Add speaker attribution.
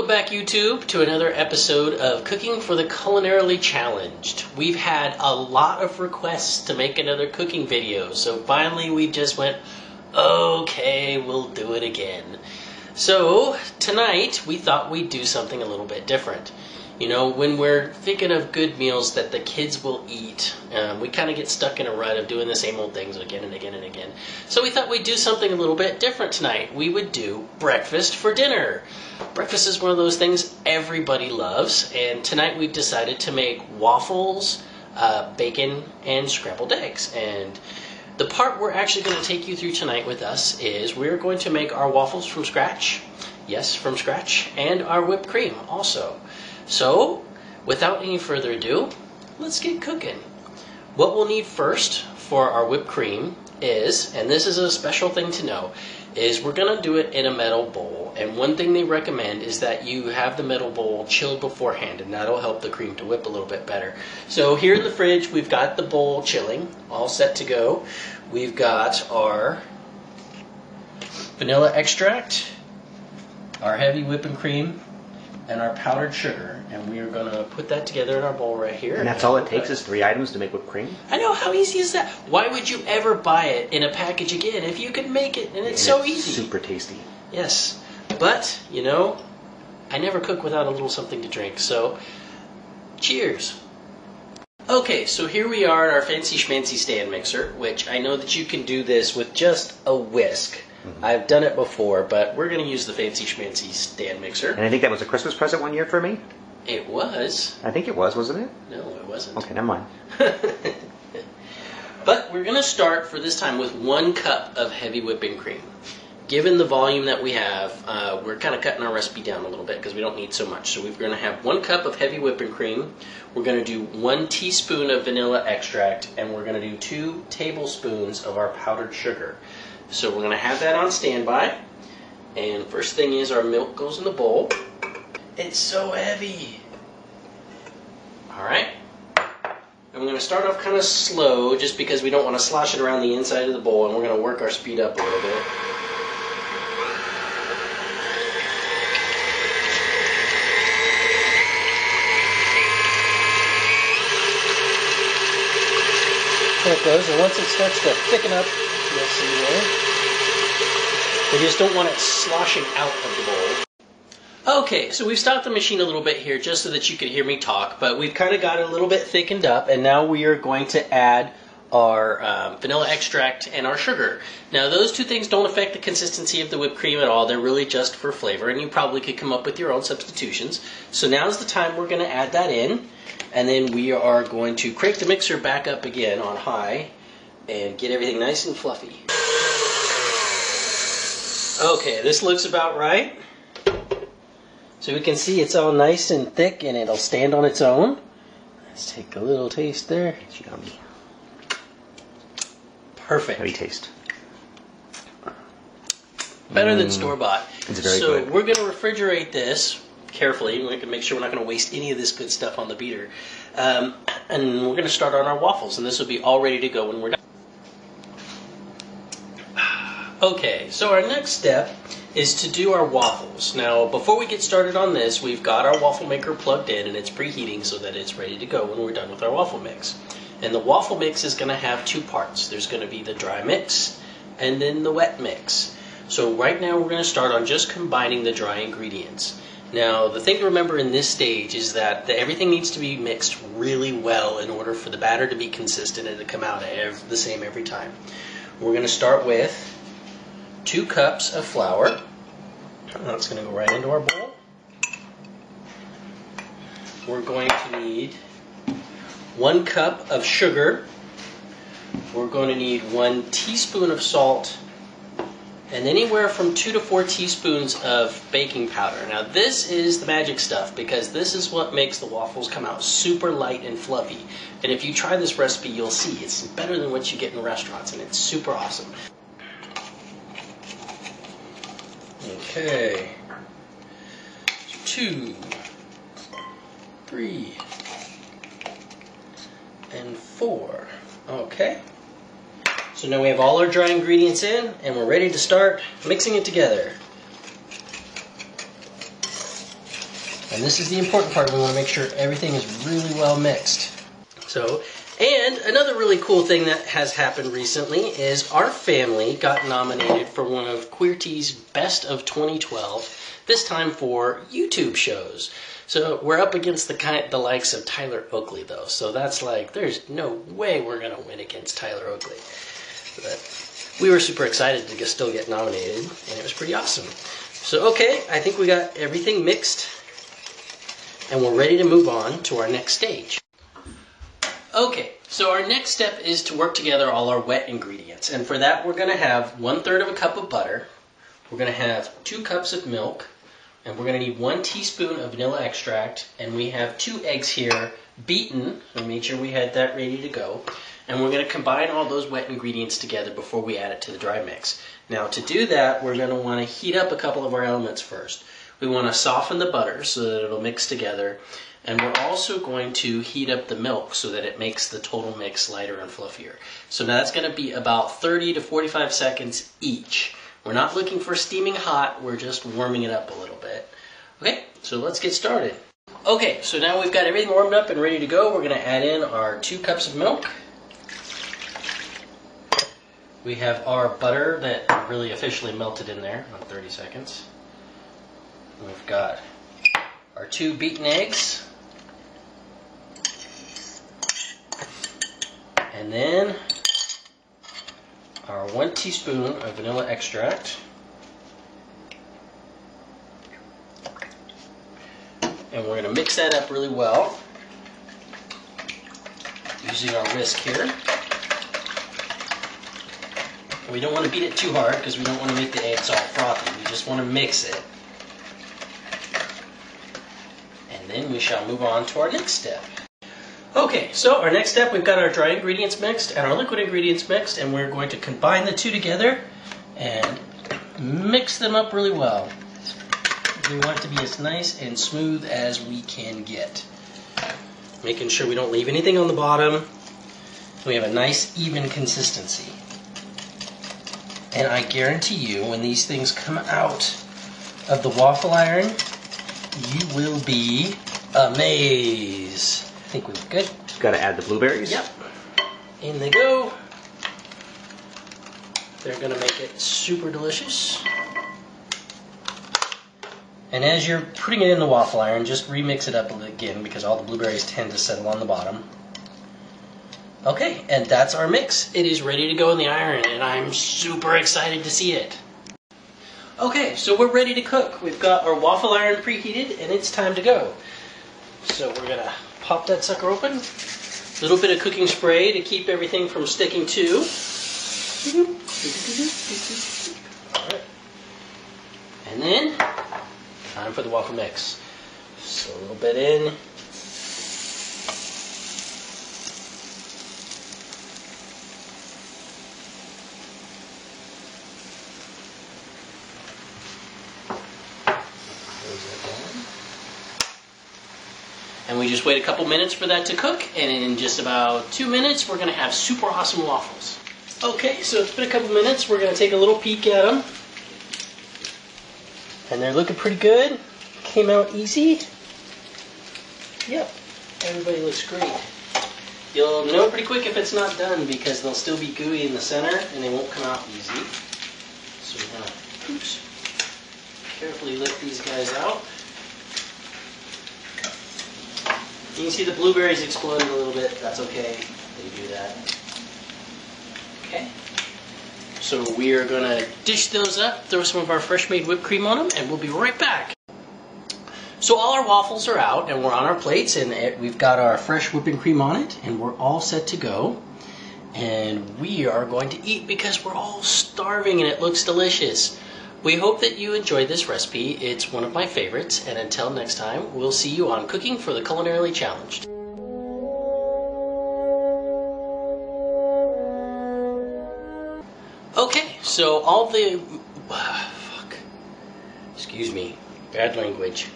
Speaker 1: back, YouTube, to another episode of Cooking for the Culinarily Challenged. We've had a lot of requests to make another cooking video, so finally we just went, okay, we'll do it again. So, tonight we thought we'd do something a little bit different. You know, when we're thinking of good meals that the kids will eat, we kind of get stuck in a rut of doing the same old things again and again and again. So we thought we'd do something a little bit different tonight. We would do breakfast for dinner. Breakfast is one of those things everybody loves, and tonight we've decided to make waffles, bacon, and scrambled eggs. And the part we're actually going to take you through tonight with us is we're going to make our waffles from scratch. Yes, from scratch. And our whipped cream also. So, without any further ado, let's get cooking. What we'll need first for our whipped cream is, and this is a special thing to know, is we're going to do it in a metal bowl. And one thing they recommend is that you have the metal bowl chilled beforehand, and that'll help the cream to whip a little bit better. So here in the fridge, we've got the bowl chilling, all set to go. We've got our vanilla extract, our heavy whipping cream, and our powdered sugar, and we are going to put that together in our bowl right here.
Speaker 2: And that's all it takes is 3 items to make whipped cream?
Speaker 1: I know, how easy is that? Why would you ever buy it in a package again if you could make it, and it's so easy?
Speaker 2: Super tasty.
Speaker 1: Yes, but, you know, I never cook without a little something to drink, so cheers. Okay, so here we are in our fancy schmancy stand mixer, which I know that you can do this with just a whisk. I've done it before, but we're going to use the fancy schmancy stand mixer.
Speaker 2: And I think that was a Christmas present one year for me?
Speaker 1: It was.
Speaker 2: I think it was, wasn't it?
Speaker 1: No, it wasn't.
Speaker 2: Okay, never mind.
Speaker 1: But we're going to start for this time with 1 cup of heavy whipping cream. Given the volume that we have, we're kind of cutting our recipe down a little bit because we don't need so much. So we're going to have 1 cup of heavy whipping cream. We're going to do 1 teaspoon of vanilla extract, and we're going to do 2 tablespoons of our powdered sugar. So we're going to have that on standby. And first thing is our milk goes in the bowl. It's so heavy. Alright. And we're going to start off kind of slow just because we don't want to slosh it around the inside of the bowl, and we're going to work our speed up a little bit. There it goes, and once it starts to thicken up, you'll see there. We just don't want it sloshing out of the bowl. Okay, so we've stopped the machine a little bit here just so that you can hear me talk, but we've kind of got it a little bit thickened up, and now we are going to add our vanilla extract and our sugar. Now those 2 things don't affect the consistency of the whipped cream at all. They're really just for flavor, and you probably could come up with your own substitutions. So now's the time we're going to add that in, and then we are going to crank the mixer back up again on high and get everything nice and fluffy. Okay, this looks about right. So we can see it's all nice and thick, and it'll stand on its own. Let's take a little taste there.
Speaker 2: It's yummy.
Speaker 1: Perfect.
Speaker 2: How do you taste?
Speaker 1: Better than store-bought.
Speaker 2: It's very
Speaker 1: so
Speaker 2: good.
Speaker 1: We're going to refrigerate this carefully. We can make sure we're not going to waste any of this good stuff on the beater. And we're going to start on our waffles, and this will be all ready to go when we're done. Okay, so our next step is to do our waffles. Now, before we get started on this, we've got our waffle maker plugged in, and it's preheating so that it's ready to go when we're done with our waffle mix. And the waffle mix is going to have 2 parts. There's going to be the dry mix and then the wet mix. So right now we're going to start on just combining the dry ingredients. Now, the thing to remember in this stage is that everything needs to be mixed really well in order for the batter to be consistent and to come out the same every time. We're going to start with 2 cups of flour. That's going to go right into our bowl. We're going to need 1 cup of sugar. We're going to need 1 teaspoon of salt, and anywhere from 2 to 4 teaspoons of baking powder. Now this is the magic stuff because this is what makes the waffles come out super light and fluffy. And if you try this recipe, you'll see it's better than what you get in restaurants, and it's super awesome. Okay, 2, 3, and 4. Okay. So now we have all our dry ingredients in, and we're ready to start mixing it together. And this is the important part. We want to make sure everything is really well mixed. So, and another really cool thing that has happened recently is our family got nominated for one of QWERTY's Best of 2012, this time for YouTube shows. So we're up against the likes of Tyler Oakley, though. So that's like, there's no way we're going to win against Tyler Oakley. But we were super excited to still get nominated, and it was pretty awesome. So, okay, I think we got everything mixed, and we're ready to move on to our next stage. Okay, so our next step is to work together all our wet ingredients. And for that, we're going to have 1/3 of a cup of butter. We're going to have 2 cups of milk. And we're going to need 1 teaspoon of vanilla extract. And we have 2 eggs here, beaten. We made sure we had that ready to go. And we're going to combine all those wet ingredients together before we add it to the dry mix. Now, to do that, we're going to want to heat up a couple of our elements first. We want to soften the butter so that it'll mix together. And we're also going to heat up the milk so that it makes the total mix lighter and fluffier. So now that's going to be about 30 to 45 seconds each. We're not looking for steaming hot, we're just warming it up a little bit. Okay, so let's get started. Okay, so now we've got everything warmed up and ready to go. We're going to add in our 2 cups of milk. We have our butter that really officially melted in there on 30 seconds. We've got our 2 beaten eggs. And then our 1 teaspoon of vanilla extract. And we're going to mix that up really well using our whisk here. We don't want to beat it too hard because we don't want to make the eggs all frothy. We just want to mix it. And then we shall move on to our next step. Okay, so our next step, we've got our dry ingredients mixed and our liquid ingredients mixed, and we're going to combine the two together and mix them up really well. We want it to be as nice and smooth as we can get. Making sure we don't leave anything on the bottom. We have a nice even consistency. And I guarantee you, when these things come out of the waffle iron, you will be amazed. I think we're good.
Speaker 2: Got to add the blueberries?
Speaker 1: Yep. In they go. They're going to make it super delicious. And as you're putting it in the waffle iron, just remix it up again because all the blueberries tend to settle on the bottom. Okay, and that's our mix. It is ready to go in the iron, and I'm super excited to see it. Okay, so we're ready to cook. We've got our waffle iron preheated, and it's time to go. So we're going to pop that sucker open. A little bit of cooking spray to keep everything from sticking to. Alright. And then, time for the waffle mix. So a little bit in. And we just wait a couple minutes for that to cook, and in just about 2 minutes, we're going to have super awesome waffles. Okay, so it's been a couple minutes. We're going to take a little peek at them. And they're looking pretty good. Came out easy. Yep, everybody looks great. You'll know pretty quick if it's not done because they'll still be gooey in the center and they won't come out easy. So we're going to, oops, carefully lift these guys out. You can see the blueberries exploding a little bit. That's okay. They do that. Okay. So we are going to dish those up, throw some of our fresh made whipped cream on them, and we'll be right back. So all our waffles are out, and we're on our plates, and we've got our fresh whipping cream on it, and we're all set to go. And we are going to eat because we're all starving, and it looks delicious. We hope that you enjoyed this recipe. It's one of my favorites, and until next time, we'll see you on Cooking for the Culinarily Challenged. Okay, so all the... excuse me, bad language.